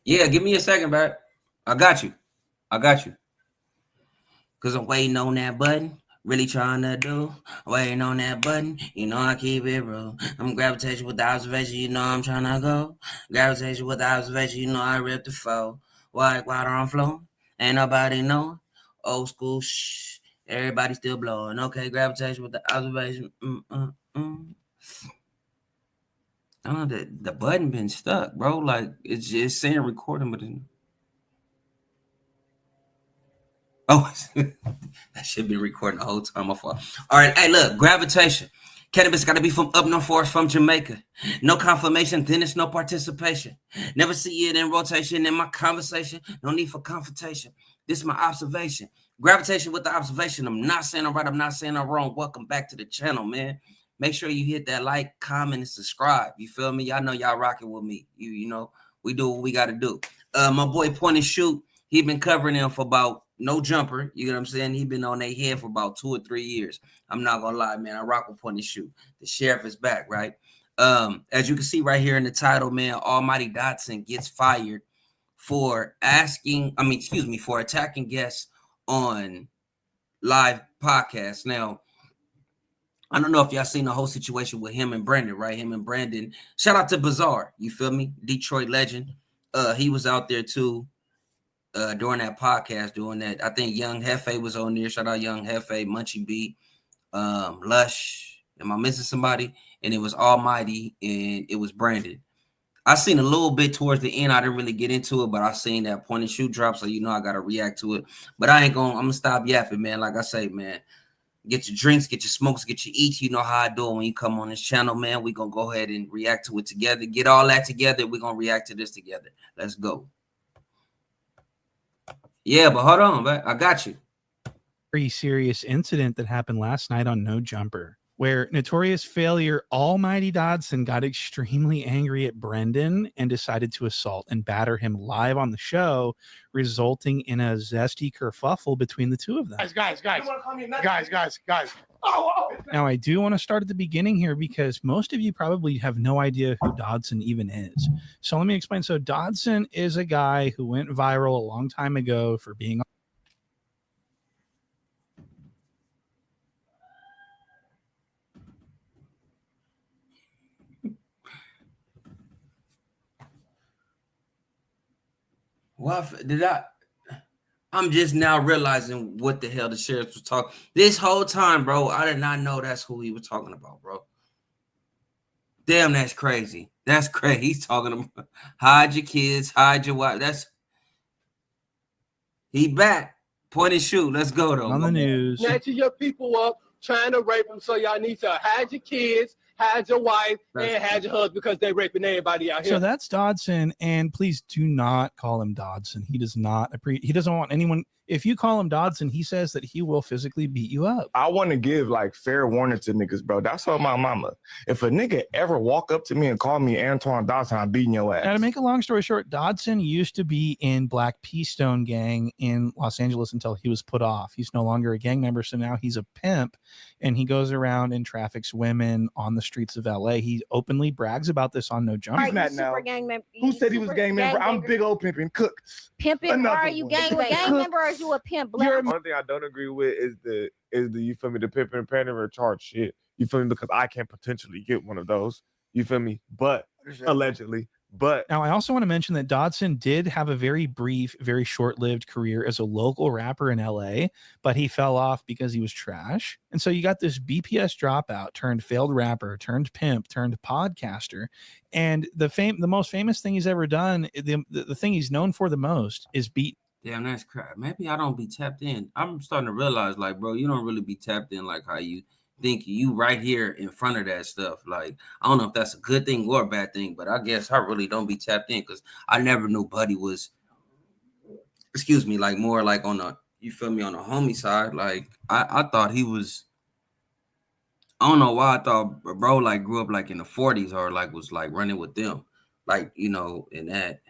Yeah, give me a second, bro. I got you. I got you. Cause I'm waiting on that button. Really trying to do. Waiting on that button. You know I keep it real. I'm gravitating with the observation. You know I'm trying to go. Gravitating with the observation. You know I rip the flow. White water on flow. Ain't nobody knowing. Old school shh. Everybody still blowing. Okay, gravitation with the observation. I don't know, the button been stuck, bro. Like it's just saying recording, but oh, that should be recording the whole time. My fault. All right, hey, look, gravitation. Cannabis got to be from up north forest from Jamaica. No confirmation, then it's no participation. Never see it in rotation in my conversation. No need for confrontation. This is my observation. Gravitation with the observation. I'm not saying I'm right. I'm not saying I'm wrong. Welcome back to the channel, man. Make sure you hit that like, comment, and subscribe. You feel me? Y'all know y'all rocking with me. You know, we do what we got to do. My boy Point and Shoot, he been covering them for about no jumper. You know what I'm saying? He been on their head for about 2 or 3 years. I'm not gonna lie, man. I rock with Point and Shoot. The sheriff is back, right? As you can see right here in the title, man, Almighty Dotson gets fired for for attacking guests on live podcasts. Now, I don't know if y'all seen the whole situation with him and Brandon, right? Him and Brandon. Shout out to Bizarre, you feel me? Detroit legend. He was out there too during that podcast, doing that. I think Young Hefe was on there. Shout out Young Hefe, Munchie B, Lush. Am I missing somebody? And it was Almighty and it was Brandon. I seen a little bit towards the end. I didn't really get into it, but I seen that point and shoot drop, so you know I gotta react to it. But I'm gonna stop yapping, man. Like I say, man. Get your drinks, get your smokes, get your eats. You know how I do it when you come on this channel, man. We're gonna go ahead and react to it together. Get all that together. We're gonna react to this together. Let's go. Yeah, but hold on, man. I got you. Very serious incident that happened last night on No Jumper, where notorious failure Almighty Dodson got extremely angry at Brendan and decided to assault and batter him live on the show, resulting in a zesty kerfuffle between the two of them. Guys. Now, I do want to start at the beginning here because most of you probably have no idea who Dodson even is. So let me explain. So Dodson is a guy who went viral a long time ago for being What did I? I'm just now realizing what the hell the sheriff was talking. This whole time, bro, I did not know that's who he was talking about, bro. Damn, that's crazy. That's crazy. He's talking about hide your kids, hide your wife. He back. Point and shoot. Let's go though. On the news. Snatching your people up, trying to rape them. So y'all need to hide your kids, hide your wife, and hide your husband because they're raping everybody out here. So that's Dodson, and please do not call him Dodson. He does not he doesn't want anyone. If you call him Dodson, he says that he will physically beat you up. I want to give like fair warning to niggas, bro. That's all my mama. If a nigga ever walk up to me and call me Antoine Dodson, I'm beating your ass. Now, to make a long story short, Dodson used to be in Black P-Stone gang in Los Angeles until he was put off. He's no longer a gang member, so now he's a pimp, and he goes around and traffics women on the streets of LA. He openly brags about this on No Jumper. He's not now. Who said he was gang member? I'm big old pimping cooks. Pimping? Why are you gang member or are you a pimp? One thing I don't agree with is the you feel me, the pimping and pandering or charge shit. You feel me? Because I can potentially get one of those. You feel me? But allegedly. But now I also want to mention that Dodson did have a very brief, very short-lived career as a local rapper in LA, but he fell off because he was trash. And so you got this BPS dropout turned failed rapper, turned pimp, turned podcaster. And the most famous thing he's ever done, the thing he's known for the most is beat. Damn, that's crap. Maybe I don't be tapped in. I'm starting to realize, like, bro, you don't really be tapped in like how you think. You right here in front of that stuff. Like, I don't know if that's a good thing or a bad thing, but I guess I really don't be tapped in because I never knew Buddy was, excuse me, like more like on the, you feel me, on the homie side. Like, I thought he was, I don't know why I thought bro like grew up like in the 40s or like was like running with them. Like, you know, in that.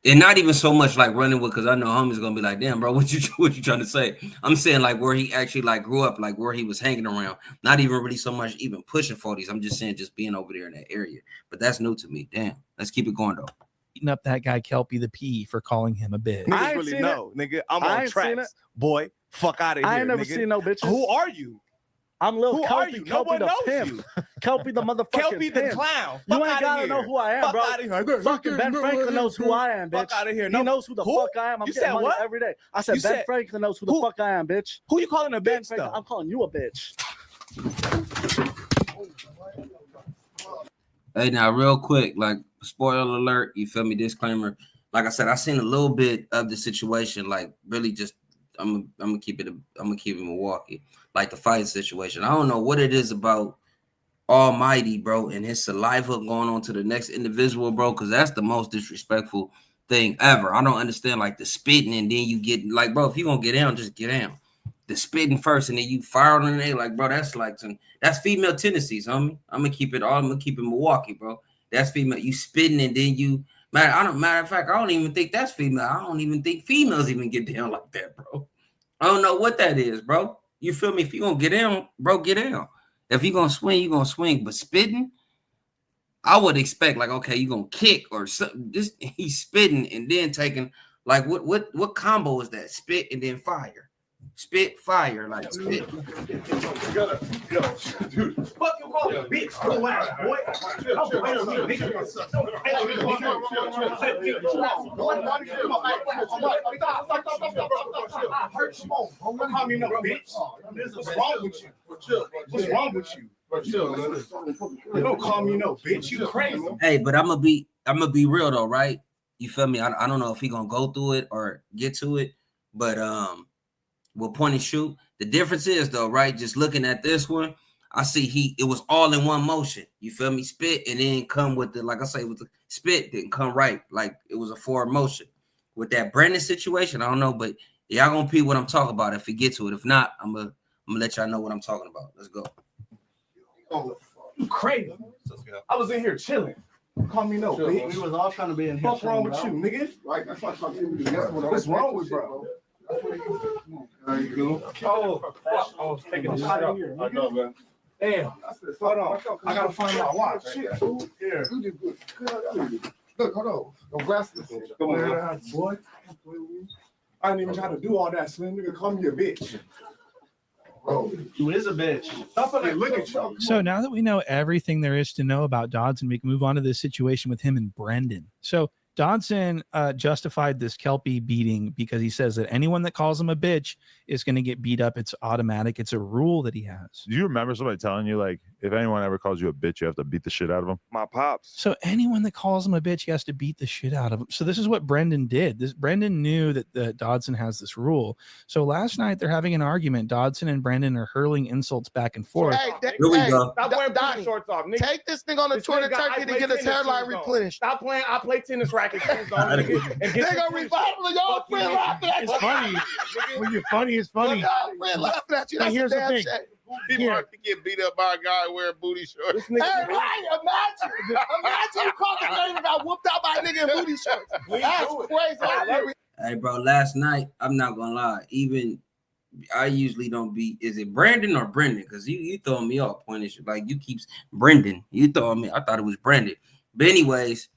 And not even so much like running with, because I know homie's gonna be like, damn, bro, what you trying to say? I'm saying like where he actually like grew up, like where he was hanging around. Not even really so much even pushing 40s. I'm just saying just being over there in that area. But that's new to me. Damn. Let's keep it going though. beating up that guy Kelpie the P for calling him a bitch. Niggas really know, nigga. I'm on tracks, boy. Fuck out of here. I ain't never nigga. seen no bitches. Who are you? I'm Lil Who Kelpie. are you? No Kelpie one the knows pimp. you. Kelpie the motherfucking Kelpie the pimp. clown. You Fuck ain't outta gotta here. know who I am, Fuck bro. out of here. Fucking Ben Franklin knows who I am, bitch. Fuck out of here. He No. knows who the Who? fuck I am. I'm You getting said money what? every day. I said You Ben said- Franklin knows who the Who? fuck I am, bitch. Who you calling a Ben bitch Franklin, though? I'm calling you a bitch. Hey, now real quick, like spoiler alert, you feel me? Disclaimer. Like I said, I seen a little bit of the situation. Like really, just I'm gonna keep it Milwaukee. Like the fight situation. I don't know what it is about Almighty, bro, and his saliva going on to the next individual, bro, because that's the most disrespectful thing ever. I don't understand like the spitting and then you get like, bro, if you gonna get down, just get down. The spitting first and then you fire on it, like, bro, that's like that's female tendencies, homie. I'm gonna keep it Milwaukee, bro. That's female. You spitting and then you matter of fact, I don't even think that's female. I don't even think females even get down like that, bro. I don't know what that is, bro. You feel me? If you gonna get down, bro, get down. If you gonna swing, you gonna swing. But spitting, I would expect like, okay, you gonna kick or something. Just he's spitting and then taking like what combo is that? Spit and then fire. Spit, fire, like spit. Dude, fuck you call a bitch. Relax, boy. Call me no bitch. What's wrong with you? What's wrong with you? Don't call me no bitch. You crazy. Hey, but I'm gonna be real though, right? You feel me? I don't know if he gonna go through it or get to it, but we'll point and shoot. The difference is though, right? Just looking at this one, I see it was all in one motion. You feel me? Spit and then come with the, like I say, with the spit didn't come right. Like it was a forward motion. With that Brandon situation, I don't know, but y'all gonna pee what I'm talking about if we get to it. If not, I'm gonna let y'all know what I'm talking about. Let's go. Oh, you crazy. I was in here chilling. Call me no bitch. We was all trying to be in here. What's wrong with you, nigga? Right, that's why I'm talking to you. What's wrong with bro? There you go. Oh, fuck. I was taking this shit out of here. I know, man. Damn. Hold on. I gotta find my watch. Shit. Here. You did good. Look, hold on. No glasses. Come on, boy. I didn't even try to do all that, Slim. Nigga, call me a bitch. bro. You is a bitch. Stop it. Look at you. So now that we know everything there is to know about Dodson, we can move on to this situation with him and Brendan. So Dodson justified this Kelpie beating because he says that anyone that calls him a bitch is going to get beat up. It's automatic. It's a rule that he has. Do you remember somebody telling you, like, if anyone ever calls you a bitch, you have to beat the shit out of them? My pops. So anyone that calls him a bitch, he has to beat the shit out of him. So this is what Brendan did. Brendan knew that Dodson has this rule. So last night they're having an argument. Dodson and Brendan are hurling insults back and forth. Hey, Here we go. Stop wearing Donnie, booty shorts off, nigga. take this thing on the This tour to nigga got Turkey to I get play his tennis hairline shoes on. replenished. Stop playing. I play tennis racket shoes on, nigga. And They get gonna revive y'all friend laughing at you. It's funny. When you're funny, it's funny. Y'all friend laughing at you. But That's here's a the damn thing. shame. People Here. like to get beat up by a guy wearing booty shorts. This Hey, nigga. right, imagine you called the name and got whooped out by a nigga in booty shorts. That's crazy. Hey, bro, last night, I'm not gonna lie, even I usually don't be, is it Brandon or Brendan? Because you throwing me off point issue. Like you keeps Brendan. You throwing me, I thought it was Brendan. But anyways,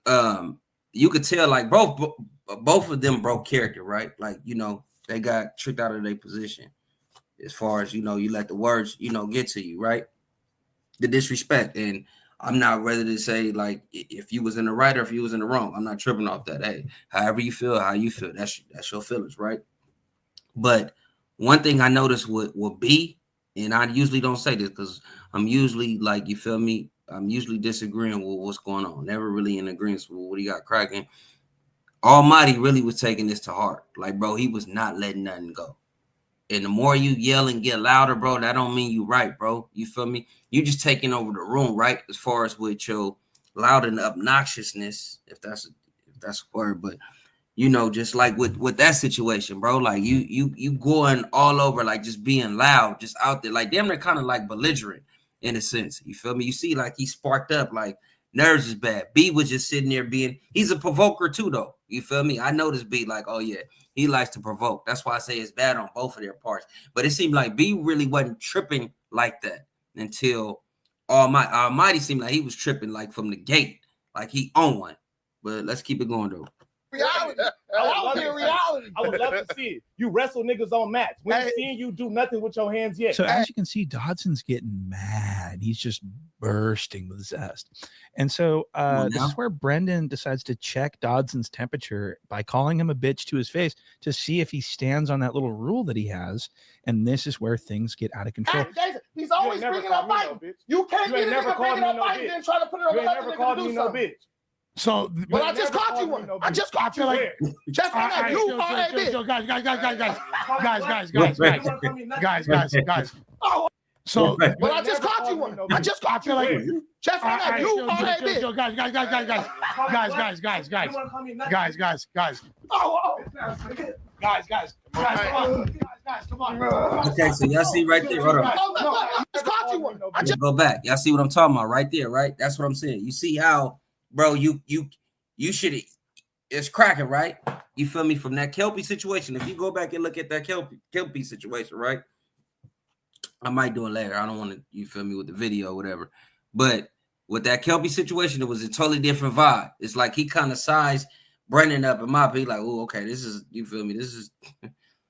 you could tell like both of them broke character, right? Like, you know, they got tricked out of their position. As far as, you know, you let the words, you know, get to you, right? The disrespect. And I'm not ready to say, like, if you was in the right or if you was in the wrong. I'm not tripping off that. Hey, however you feel, how you feel. That's your feelings, right? But one thing I noticed would be, and I usually don't say this because I'm usually, like, you feel me? I'm usually disagreeing with what's going on. Never really in agreement with what he got cracking. Almighty really was taking this to heart. Like, bro, he was not letting nothing go. And the more you yell and get louder, bro, that don't mean you right, bro. You feel me? You just taking over the room, right? As far as with your loud and obnoxiousness, if that's a word, but you know, just like with that situation, bro, like you going all over, like just being loud, just out there, like damn, they're kind of like belligerent in a sense. You feel me? You see, like he sparked up, like nerves is bad. B was just sitting there he's a provoker too, though. You feel me? I noticed B like, oh yeah. He likes to provoke. That's why I say it's bad on both of their parts. But it seemed like B really wasn't tripping like that until Almighty seemed like he was tripping like from the gate, like he owned one. But let's keep it going though. Reality. I would be reality. I would love to see it. You wrestle niggas on mats. We ain't seen you do nothing with your hands yet. So as you can see, Dodson's getting mad. He's just bursting with zest. And so this is where Brendan decides to check Dodson's temperature by calling him a bitch to his face to see if he stands on that little rule that he has. And this is where things get out of control. He's always bringing up fighting. You can't get a nigga bringing up fighting and try to put it on another nigga to do something. So, but I just caught you one. I just caught you like just on that. You are a bitch. Guys. So, but I just caught you one. I just caught you like just on that. You are a bitch. Guys, come on. Okay, so y'all see right there. Hold on. I just caught you one. I just go back. Y'all see what I'm talking about right there, right? That's what I'm saying. You see how, bro, you should, it's cracking, right? You feel me? From that Kelpie situation. If you go back and look at that Kelpie situation, right? I might do it later. I don't want to, you feel me, with the video or whatever. But with that Kelpie situation, it was a totally different vibe. It's like he kind of sized Brendan up in my opinion, like, oh, okay, this is, you feel me? This is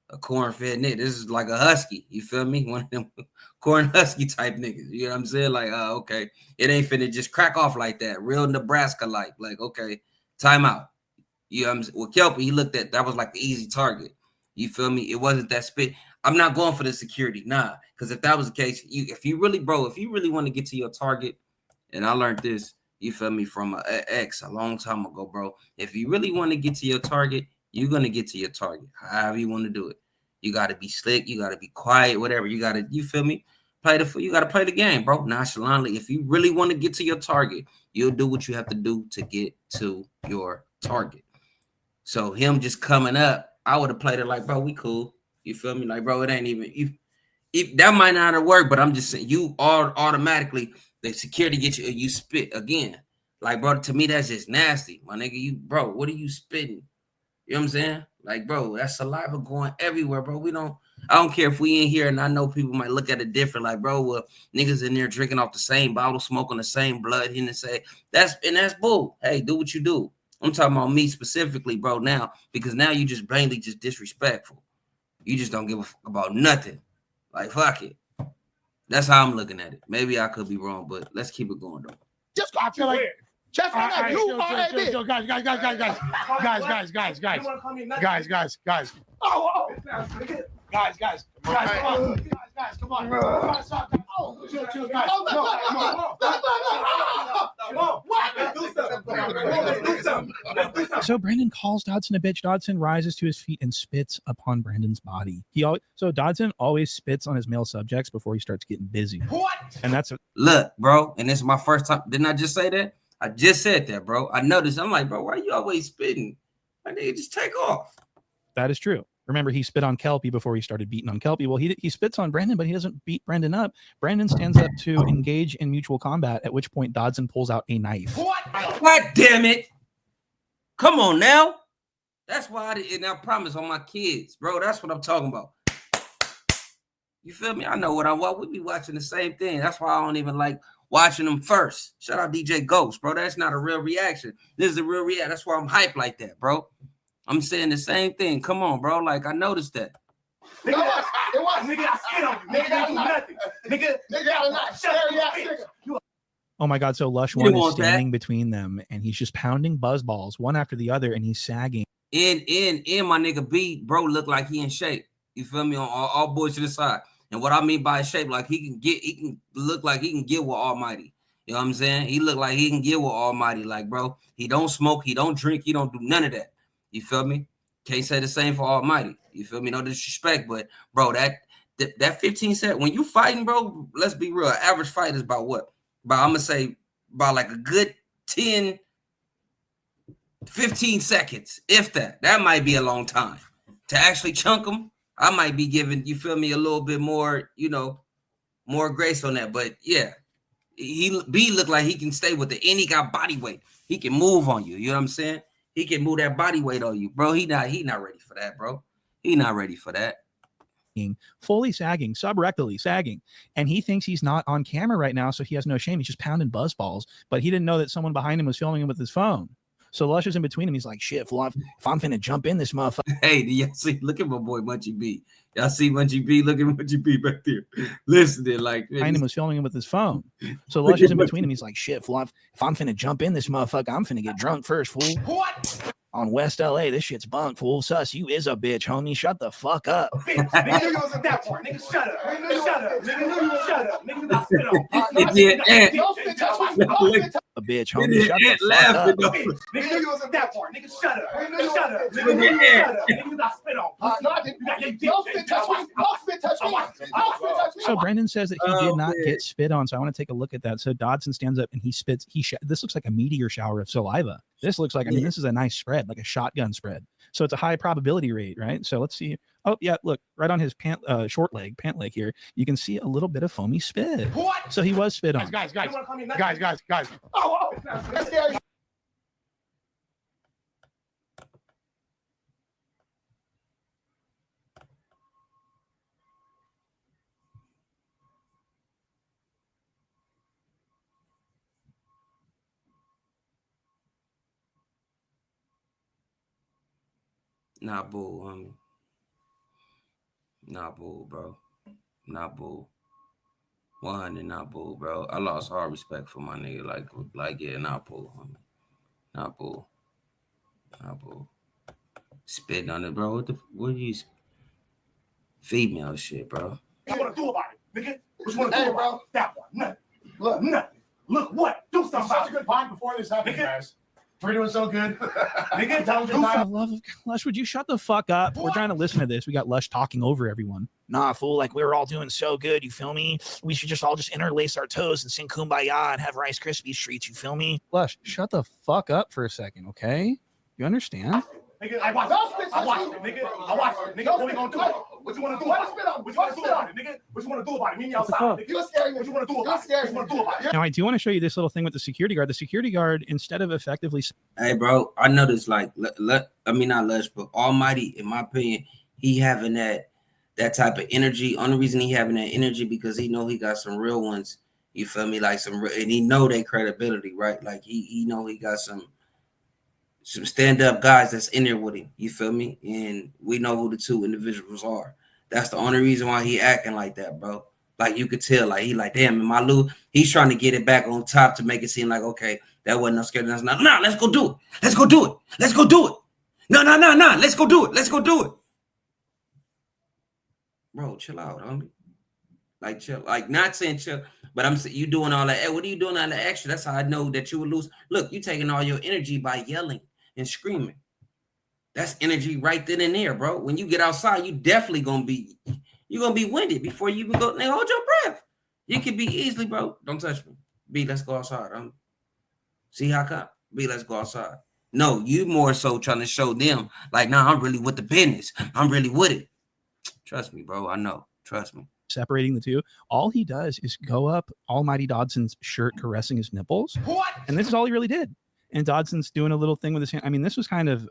a corn-fed nigga. This is like a husky. You feel me? One of them corn husky type niggas. You know what I'm saying? Like, okay, it ain't finna just crack off like that. Real Nebraska like, okay, time out. You know what I'm saying? With Kelpie, he looked at that was like the easy target. You feel me? It wasn't that spit. I'm not going for the security, nah. Because if that was the case, if you really want to get to your target, and I learned this, you feel me, from an ex a long time ago, bro. If you really want to get to your target, you're gonna get to your target, however you want to do it. You got to be slick, you got to be quiet, whatever. You got to, you feel me? You got to play the game, bro. Nonchalantly. If you really want to get to your target, you'll do what you have to do to get to your target. So him just coming up, I would have played it like, bro, we cool. You feel me? Like, bro, it ain't even that might not have worked, but I'm just saying you are automatically the security gets you, you spit again. Like, bro, to me, that's just nasty. My nigga, bro, what are you spitting? You know what I'm saying? Like, bro, that's saliva going everywhere, bro. I don't care if we in here, and I know people might look at it different. Like, bro, well, niggas in there drinking off the same bottle, smoking the same blood, and say that's bull. Hey, do what you do. I'm talking about me specifically, bro, now, because now you just blatantly just disrespectful. You just don't give a fuck about nothing. Like, fuck it. That's how I'm looking at it. Maybe I could be wrong, but let's keep it going, though. Just I feel like just on that. You are a bitch. Guys, come on. So Brandon calls Dodson a bitch. Dodson rises to his feet and spits upon Brandon's body. Dodson always spits on his male subjects before he starts getting busy. What? And that's look, bro. And this is my first time. Didn't I just say that? I just said that, bro. I noticed. I'm like, bro, why are you always spitting? I need to just take off. That is true. Remember, he spit on Kelpie before he started beating on Kelpie. Well, he spits on Brandon, but he doesn't beat Brandon up. Brandon stands up to engage in mutual combat, at which point Dodson pulls out a knife. What? God damn it. Come on now. That's why I promise on my kids, bro. That's what I'm talking about. You feel me? I know what I want. We be watching the same thing. That's why I don't even like watching them first. Shout out DJ Ghost, bro. That's not a real reaction. This is a real reaction. That's why I'm hyped like that, bro. I'm saying the same thing. Come on, bro. Like, I noticed that. Nigga, nigga, I spit on you. Nigga, that was nothing. Nigga, Oh my God. So Lushone is standing between them and he's just pounding buzz balls one after the other and he's sagging. In my nigga B, bro, look like he in shape. You feel me? On all boys to the side. And what I mean by shape, like he can look like he can get with Almighty. You know what I'm saying? He look like he can get with Almighty. Like, bro, he don't smoke, he don't drink, he don't do none of that. You feel me? Can't say the same for Almighty. You feel me? No disrespect, but bro, that 15 second when you fighting, bro, let's be real. Average fight is about what? I'm gonna say about like a good 10, 15 seconds, if that. That might be a long time to actually chunk them. I might be giving, you feel me, a little bit more, more grace on that. But yeah, B look like he can stay with it, and he got body weight. He can move on you. You know what I'm saying? He can move that body weight on you, bro. He not ready for that, bro. He not ready for that. Fully sagging, subrectally sagging. And he thinks he's not on camera right now, so he has no shame. He's just pounding buzz balls. But he didn't know that someone behind him was filming him with his phone. So Lush is in between him. He's like, shit, fool, if I'm finna jump in this motherfucker. Hey, do y'all see? Look at my boy Munchie B. Y'all see Munchie B? Look at Munchie B back there. Listen to like Behind him was filming him with his phone. So Lush is in between him. He's like, shit, fool, if I'm finna jump in this motherfucker, I'm finna get drunk first, fool. What? On West LA, this shit's bunk, fool. Sus, you is a bitch, homie. Shut the fuck up. Bitch, nigga, you was in that part. Nigga, shut up. Shut up. Nigga, shut up. Nigga, not spit on. A bitch, homie. Shut the fuck up. Bitch, nigga, you was in that part. Nigga, shut up. Shut up. Nigga, shut up. Nigga, not spit on. So Brendan says that he did not get spit on. So I want to take a look at that. So Dodson stands up and he spits. This looks like a meteor shower of saliva. This looks like, I mean, this is a nice spread, like a shotgun spread. So it's a high probability rate, right? So let's see. Oh yeah, look, right on his pant leg here, you can see a little bit of foamy spit. What? So he was spit on. Guys. Oh, that's scary. Not bull, homie. Not bull, bro. Not bull. 100, not bull, bro. I lost all respect for my nigga. Like yeah, not bull, homie. Not bull. Not bull. Spitting on it, bro. What are you? Female shit, bro. What you want to do about it, nigga? What you want to do about it? That one. Nothing. Look, nothing. Look what? Do something about it. Such a good point before this happened, guys. We're doing so good. Nigga, tell For the love of Lush, would you shut the fuck up? We're trying to listen to this. We got Lush talking over everyone. Nah, fool, like we were all doing so good, you feel me? We should just all interlace our toes and sing Kumbaya and have Rice Krispies treats, you feel me? Lush, shut the fuck up for a second, okay? You understand? Nigga, I watched it, nigga. I watched it, nigga. What we gonna do? What you want to do about it? What you want to do about it, nigga? What you want to do about it? Meet me outside, nigga. You're scary. What you want to do about it? What you want to do about it? Now, I do want to show you this little thing with the security guard. The security guard, instead of effectively... Hey, bro, I noticed, like, I mean, not Lush, but Almighty, in my opinion, he having that type of energy. Only reason he having that energy because he know he got some real ones. You feel me? Like some real, and he know their credibility, right? Like he know he got some stand-up guys that's in there with him. You feel me? And we know who the two individuals are. That's the only reason why he acting like that, bro. Like you could tell, like he like, damn, in my loot, he's trying to get it back on top to make it seem like, okay, that wasn't no scary. That's not. No, let's go do it. Let's go do it. Let's go do it. No. Let's go do it. Let's go do it. Bro, chill out, homie. Like chill, like not saying chill, but I'm saying you doing all that. Hey, what are you doing all that extra? That's how I know that you would lose. Look, you taking all your energy by yelling and screaming. That's energy right then and there, bro. When you get outside, you definitely gonna be winded before you even go. Nigga, hold your breath. You can be easily, bro. Don't touch me. B, let's go outside. See how come? B, let's go outside. No, you more so trying to show them like, nah, I'm really with the business. I'm really with it. Trust me, bro. I know. Trust me. Separating the two, all he does is go up Almighty Dodson's shirt, caressing his nipples. What? And this is all he really did. And Dodson's doing a little thing with his hand. I mean, this was kind of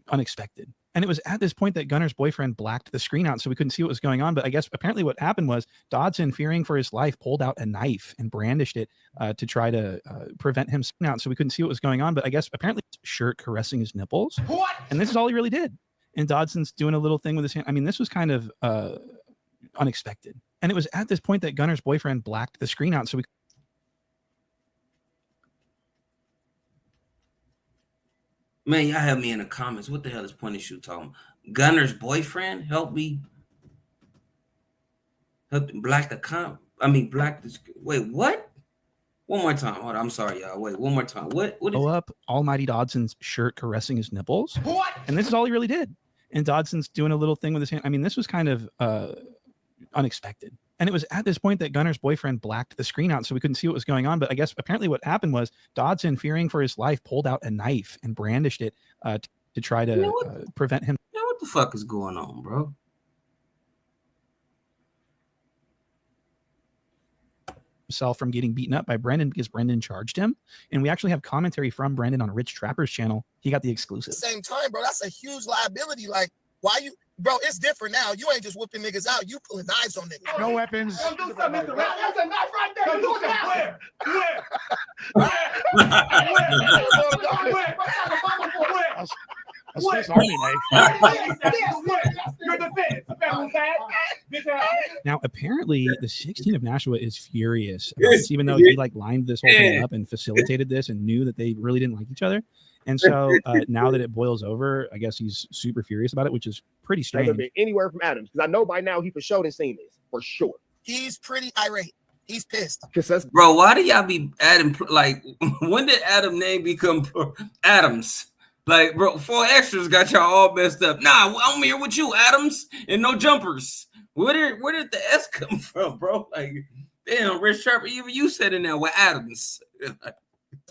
unexpected. And it was at this point that Gunner's boyfriend blacked the screen out so we couldn't see what was going on. But I guess apparently what happened was Dodson, fearing for his life, pulled out a knife and brandished it to try to prevent him screen out so we couldn't see what was going on. But I guess apparently shirt caressing his nipples. What? And this is all he really did. And Dodson's doing a little thing with his hand. I mean, this was kind of unexpected. And it was at this point that Gunner's boyfriend blacked the screen out so we Man, y'all have me in the comments. What the hell is Pointy Shoe talking? Gunner's boyfriend help black the black the. Wait, what? One more time. Hold on. I'm sorry, y'all. Wait, one more time. What is go up Almighty Dodson's shirt, caressing his nipples. What? And this is all he really did. And Dodson's doing a little thing with his hand. I mean, this was kind of unexpected. And it was at this point that Gunner's boyfriend blacked the screen out so we couldn't see what was going on. But I guess apparently what happened was Dodson, fearing for his life, pulled out a knife and brandished it to try to prevent him. Now, what the fuck is going on, bro? Himself from getting beaten up by Brendan because Brendan charged him. And we actually have commentary from Brendan on Rich Trapper's channel. He got the exclusive. At the same time, bro, that's a huge liability. Like, Why you, bro? It's different now. You ain't just whooping niggas out. You pulling knives on niggas. No weapons. Come do something, Mr. Rat. That's a knife right there. Come You do do that. A Swiss Army knife. You're the Now, apparently, the 16 of Nashua is furious about this, even though he like lined this whole thing up and facilitated this and knew that they really didn't like each other. And so now that it boils over, I guess he's super furious about it, which is pretty strange. Been anywhere from Adams, because I know by now he for sure done seen this for sure. He's pretty irate. He's pissed. Bro, why do y'all be Adam? Like, when did Adam name become Adams? Like, bro, 4 extras got y'all all messed up. Nah, I'm here with you, Adams, and no jumpers. Where did the S come from, bro? Like, damn, Rich Sharp, even you said in there with Adams.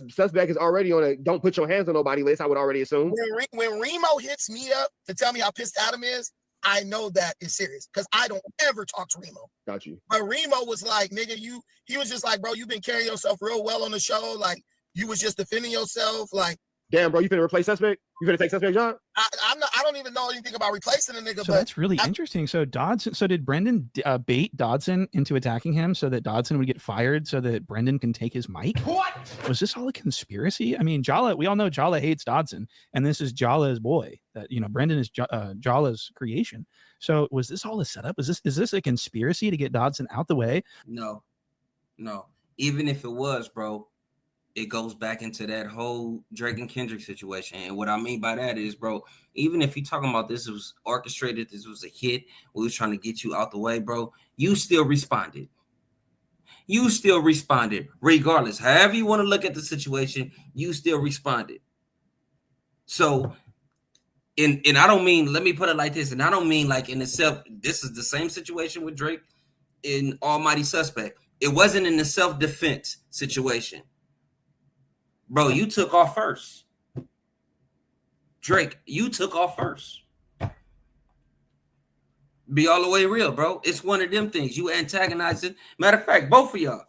Suspect is already on a don't put your hands on nobody list, I would already assume. When Remo hits me up to tell me how pissed Adam is, I know that is serious because I don't ever talk to Remo. Got you. But Remo was like, nigga, he was just like, bro, you've been carrying yourself real well on the show. Like, you was just defending yourself. Like, damn, bro, you finna replace Suspect? You finna take Suspect, John? I don't even know anything about replacing a nigga. So that's really interesting. So Dodson, so did Brendan bait Dodson into attacking him so that Dodson would get fired so that Brendan can take his mic? What? Was this all a conspiracy? I mean, Jala, we all know Jala hates Dodson, and this is Jala's boy. That, you know, Brendan is Jala's creation. So was this all a setup? Is this a conspiracy to get Dodson out the way? No. Even if it was, bro, it goes back into that whole Drake and Kendrick situation. And what I mean by that is, bro, even if you're talking about this was orchestrated, this was a hit, we was trying to get you out the way, bro, you still responded. Regardless. However you want to look at the situation, you still responded. So, and I don't mean, let me put it like this, and I don't mean like in itself, this is the same situation with Drake in Almighty Suspect. It wasn't in the self-defense situation. Bro, you took off first. Drake, you took off first. Be all the way real, bro. It's one of them things. You antagonized it. Matter of fact, both of y'all.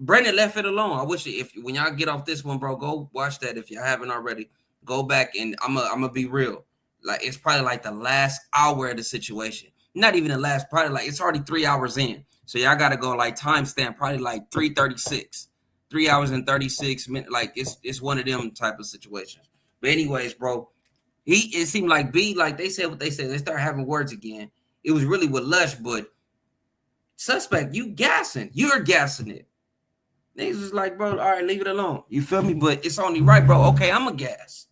Brendan left it alone. I wish if when y'all get off this one, bro, go watch that if you haven't already. Go back and I'm gonna be real. Like, it's probably like the last hour of the situation. Not even the last, probably like it's already 3 hours in. So y'all gotta go like timestamp, probably like 3:36. 3 hours and 36 minutes. Like, it's one of them type of situations. But anyways, bro, it seemed like B, like they said what they said. They start having words again. It was really with Lush, but Suspect, you're gassing it. Niggas was like, bro, all right, leave it alone. You feel me? But it's only right, bro. Okay, I'm a gas.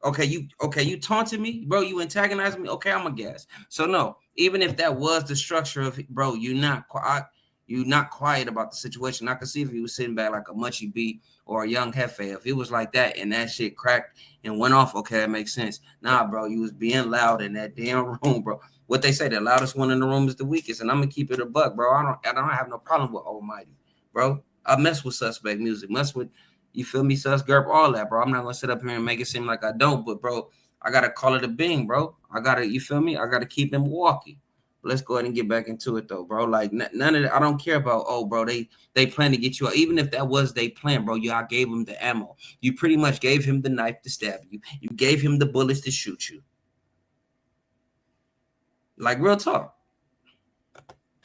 Okay, you taunted me, bro. You antagonized me. Okay, I'm a gas. So no, even if that was the structure of it, bro, you're not quiet about the situation. I could see if he was sitting back like a Munchie B or a young Hefe. If it was like that and that shit cracked and went off, okay, that makes sense. Nah, bro, you was being loud in that damn room, bro. What they say, the loudest one in the room is the weakest, and I'm gonna keep it a buck, bro. I don't have no problem with Almighty, bro. I mess with Suspect music, mess with, you feel me, Sus Gurp, all that, bro. I'm not gonna sit up here and make it seem like I don't, but bro, I gotta call it a being, bro. You feel me? I gotta keep in Milwaukee. Let's go ahead and get back into it though, bro. Like none of that. I don't care about, oh, bro, they plan to get you out. Even if that was they plan, bro, y'all gave him the ammo. You pretty much gave him the knife to stab you. You gave him the bullets to shoot you. Like, real talk.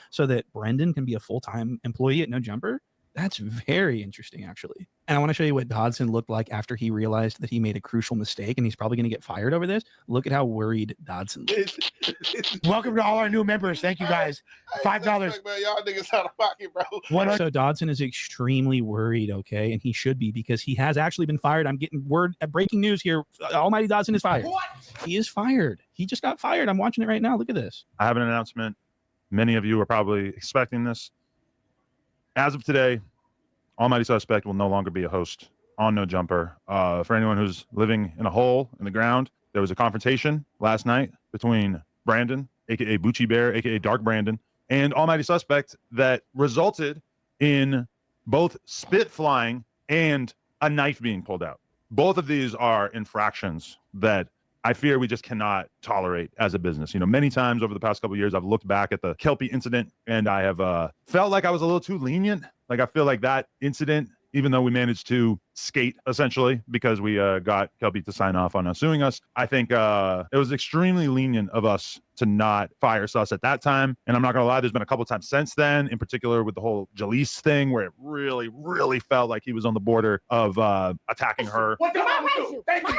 So that Brendan can be a full-time employee at No Jumper? That's very interesting, actually. And I want to show you what Dodson looked like after he realized that he made a crucial mistake and he's probably going to get fired over this. Look at how worried Dodson looked. Welcome to all our new members. Thank you, guys. $5. Man, y'all niggas out of pocket, bro. So Dodson is extremely worried, okay? And he should be, because he has actually been fired. I'm getting breaking news here. Almighty Dodson is fired. What? He is fired. He just got fired. I'm watching it right now. Look at this. I have an announcement. Many of you are probably expecting this. As of today, Almighty Suspect will no longer be a host on No Jumper. For anyone who's living in a hole in the ground, there was a confrontation last night between Brandon, aka Bucci Bear, aka Dark Brandon, and Almighty Suspect that resulted in both spit flying and a knife being pulled out. Both of these are infractions that I fear we just cannot tolerate as a business. You know, many times over the past couple of years, I've looked back at the Kelpie incident and I have felt like I was a little too lenient. Like, I feel like that incident even though we managed to skate essentially because we got Kelby to sign off on suing us, I think it was extremely lenient of us to not fire Sus at that time. And I'm not gonna lie, there's been a couple times since then, in particular with the whole Jalise thing, where it really, really felt like he was on the border of attacking her. What do I want to do? Thank you.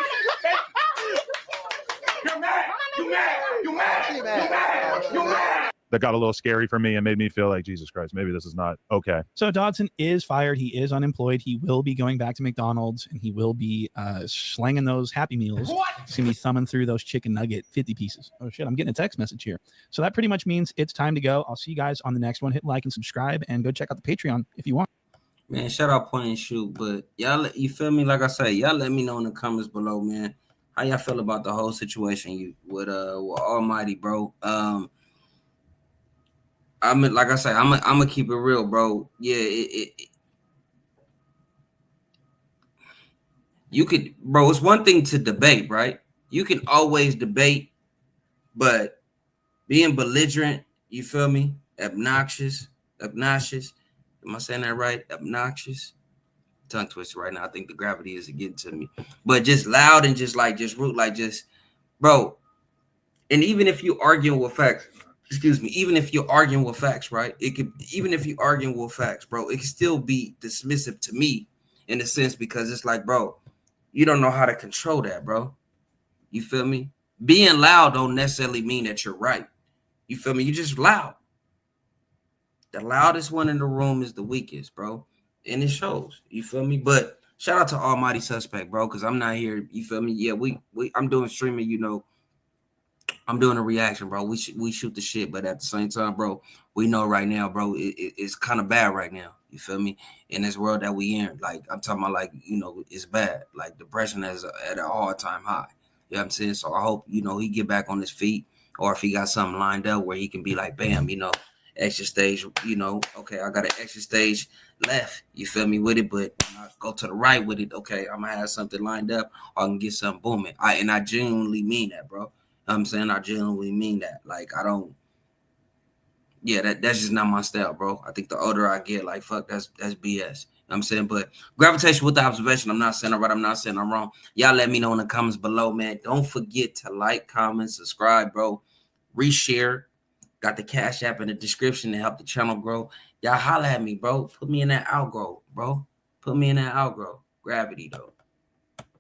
You're mad. You mad. You mad. You mad. You mad. That got a little scary for me and made me feel like, Jesus Christ, maybe this is not okay. So Dodson is fired. He is unemployed. He will be going back to McDonald's, and he will be slanging those Happy Meals. What? He's going to be thumbing through those chicken nugget 50 pieces. Oh, shit. I'm getting a text message here. So that pretty much means it's time to go. I'll see you guys on the next one. Hit like and subscribe, and go check out the Patreon if you want. Man, shout out Point and Shoot. But y'all, you feel me? Like I say, y'all let me know in the comments below, man. How y'all feel about the whole situation with Almighty, bro? I'm like I say, I'm gonna keep it real, bro. Yeah, you could, bro. It's one thing to debate, right? You can always debate, but being belligerent, you feel me? Obnoxious. Am I saying that right? Obnoxious. Tongue twister right now. I think the gravity is getting to me, but just loud and just rude, like just, bro. And even if you arguing with facts. Excuse me, even if you're arguing with facts, right? Even if you're arguing with facts, bro, it can still be dismissive to me in a sense, because it's like, bro, you don't know how to control that, bro. You feel me? Being loud don't necessarily mean that you're right. You feel me? You're just loud. The loudest one in the room is the weakest, bro. And it shows. You feel me? But shout out to Almighty Suspect, bro, because I'm not here. You feel me? Yeah, I'm doing streaming, you know. I'm doing a reaction, bro. We shoot the shit, but at the same time, bro, we know right now, bro, it's kind of bad right now. You feel me? In this world that we in, like I'm talking about, like, you know, it's bad. Like depression is at an all-time high. You know what I'm saying? So I hope, you know, he get back on his feet, or if he got something lined up where he can be like, bam, you know, extra stage, you know, okay, I got an extra stage left. You feel me with it? But when I go to the right with it, okay, I'm gonna have something lined up, or I can get something booming. I genuinely mean that, bro. I'm saying I genuinely mean that. Like, I don't, yeah, that's just not my style, bro. I think the older I get, like, fuck, that's BS. You know what I'm saying? But gravitation with the observation, I'm not saying I'm right, I'm not saying I'm wrong. Y'all let me know in the comments below, man. Don't forget to like, comment, subscribe, bro. Reshare. Got the Cash App in the description to help the channel grow. Y'all holla at me, bro. Put me in that outgrow, bro. Put me in that outgrow. Gravity, though.